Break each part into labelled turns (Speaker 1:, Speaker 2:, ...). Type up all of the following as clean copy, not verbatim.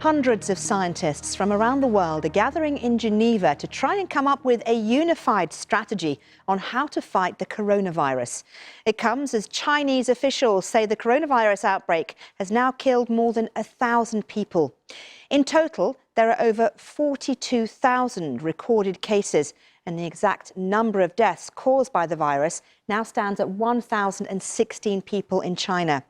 Speaker 1: Hundreds of scientists from around the world are gathering in Geneva to try and come up with a unified strategy on how to fight the coronavirus. It comes as Chinese officials say the coronavirus outbreak has now killed more than 1,000 people. In total, there are over 42,000 recorded cases, and the exact number of deaths caused by the virus now stands at 1,016 people in China.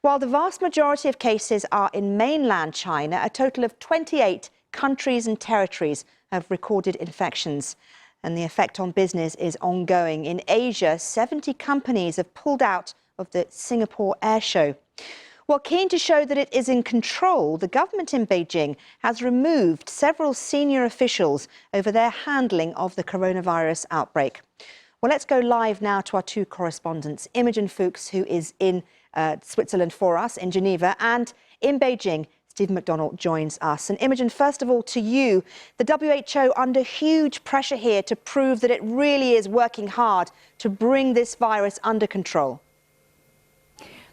Speaker 1: While the vast majority of cases are in mainland China, a total of 28 countries and territories have recorded infections. And the effect on business is ongoing. In Asia, 70 companies have pulled out of the Singapore Air Show. Well, keen to show that it is in control, the government in Beijing has removed several senior officials over their handling of the coronavirus outbreak. Well, let's go live now to our two correspondents, Imogen Fuchs, who is in Switzerland for us, in Geneva, and in Beijing, Stephen McDonald joins us. And Imogen, first of all, to you, the WHO under huge pressure here to prove that it really is working hard to bring this virus under control.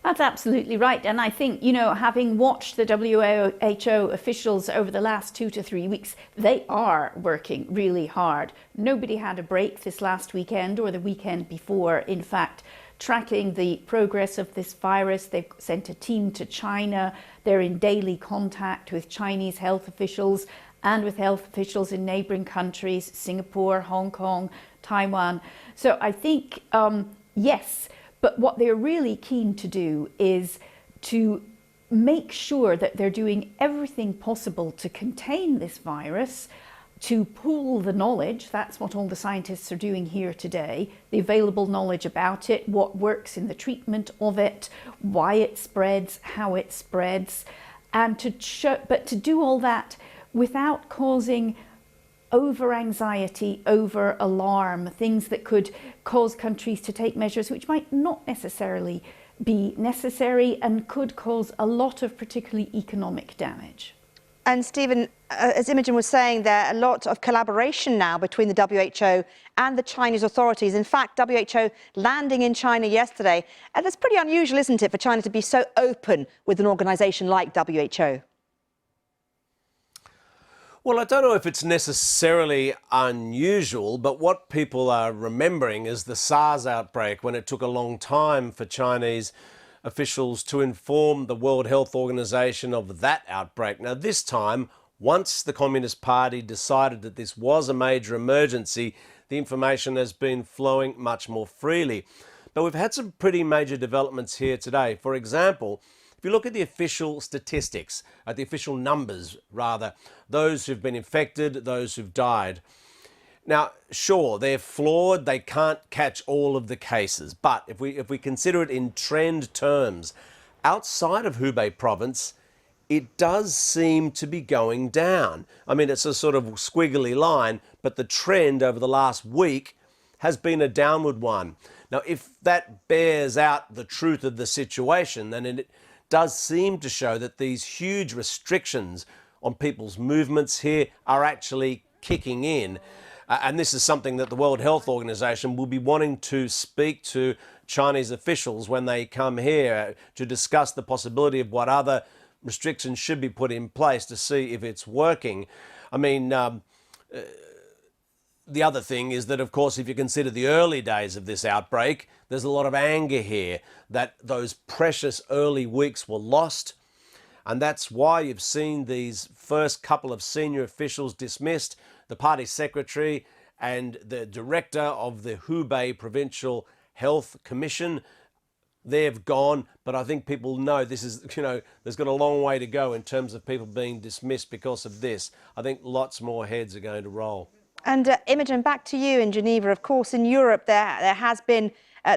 Speaker 2: That's absolutely right. And I think, you know, having watched the WHO officials over the last 2 to 3 weeks, they are working really hard. Nobody had a break this last weekend or the weekend before, in fact, tracking the progress of this virus. They've sent a team to China. They're in daily contact with Chinese health officials and with health officials in neighbouring countries, Singapore, Hong Kong, Taiwan. So I think, yes, but what they're really keen to do is to make sure that they're doing everything possible to contain this virus, to pool the knowledge. That's what all the scientists are doing here today, the available knowledge about it, what works in the treatment of it, why it spreads, how it spreads, and to do all that without causing over anxiety, over alarm, things that could cause countries to take measures which might not necessarily be necessary and could cause a lot of particularly economic damage.
Speaker 1: And Stephen, as Imogen was saying, there are a lot of collaboration now between the WHO and the Chinese authorities. In fact, WHO landing in China yesterday. And that's pretty unusual, isn't it, for China to be so open with an organisation like WHO?
Speaker 3: Well, I don't know if it's necessarily unusual, but what people are remembering is the SARS outbreak, when it took a long time for Chinese officials to inform the World Health Organization of that outbreak. Now, this time, once the Communist Party decided that this was a major emergency, the information has been flowing much more freely. But we've had some pretty major developments here today. For example, if you look at the official statistics, at the official numbers rather, those who've been infected, those who've died. Now, sure, they're flawed, they can't catch all of the cases, but if we consider it in trend terms, outside of Hubei province, it does seem to be going down. I mean, it's a sort of squiggly line, but the trend over the last week has been a downward one. Now, if that bears out the truth of the situation, then it does seem to show that these huge restrictions on people's movements here are actually kicking in. And this is something that the World Health Organization will be wanting to speak to Chinese officials when they come here to discuss the possibility of what other restrictions should be put in place to see if it's working. I mean, the other thing is that, of course, if you consider the early days of this outbreak, there's a lot of anger here that those precious early weeks were lost. And that's why you've seen these first couple of senior officials dismissed, the party secretary and the director of the Hubei Provincial Health Commission. They've gone, but I think people know this is, you know, there's got a long way to go in terms of people being dismissed because of this. I think lots more heads are going to roll.
Speaker 1: And Imogen, back to you in Geneva. Of course, in Europe, there has been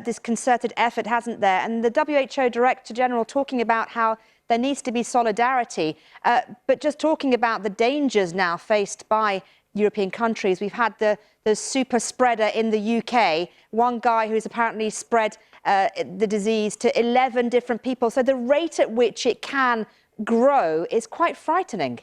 Speaker 1: this concerted effort, hasn't there? And the WHO Director General talking about how there needs to be solidarity, but just talking about the dangers now faced by European countries. We've had the super spreader in the UK, one guy who's apparently spread the disease to 11 different people. So the rate at which it can grow is quite frightening.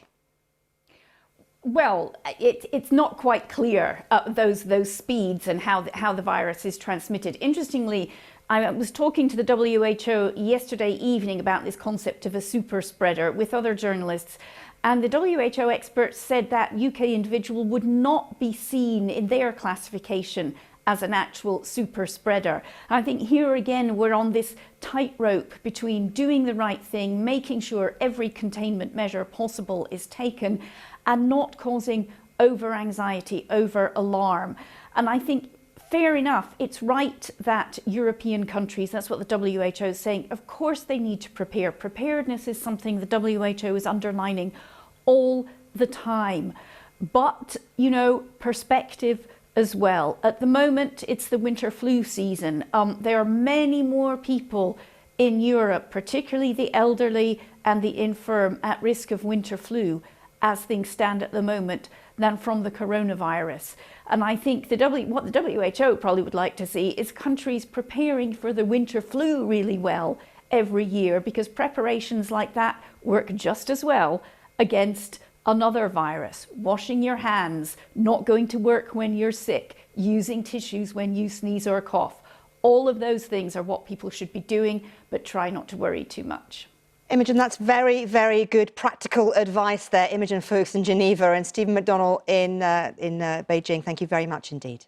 Speaker 2: Well, it's not quite clear those speeds and how the virus is transmitted. Interestingly, I was talking to the WHO yesterday evening about this concept of a super spreader with other journalists, and the WHO experts said that UK individual would not be seen in their classification as an actual super spreader. I think here again we're on this tightrope between doing the right thing, making sure every containment measure possible is taken, and not causing over anxiety, over alarm. And I think fair enough, it's right that European countries, that's what the WHO is saying, of course they need to prepare. Preparedness is something the WHO is underlining all the time. But, you know, perspective as well. At the moment, it's the winter flu season. There are many more people in Europe, particularly the elderly and the infirm, at risk of winter flu as things stand at the moment than from the coronavirus. And I think what the WHO probably would like to see is countries preparing for the winter flu really well every year, because preparations like that work just as well against another virus. Washing your hands, not going to work when you're sick, using tissues when you sneeze or cough. All of those things are what people should be doing, but try not to worry too much.
Speaker 1: Imogen, that's very, very good practical advice there. Imogen Fuchs in Geneva and Stephen McDonnell in Beijing. Thank you very much indeed.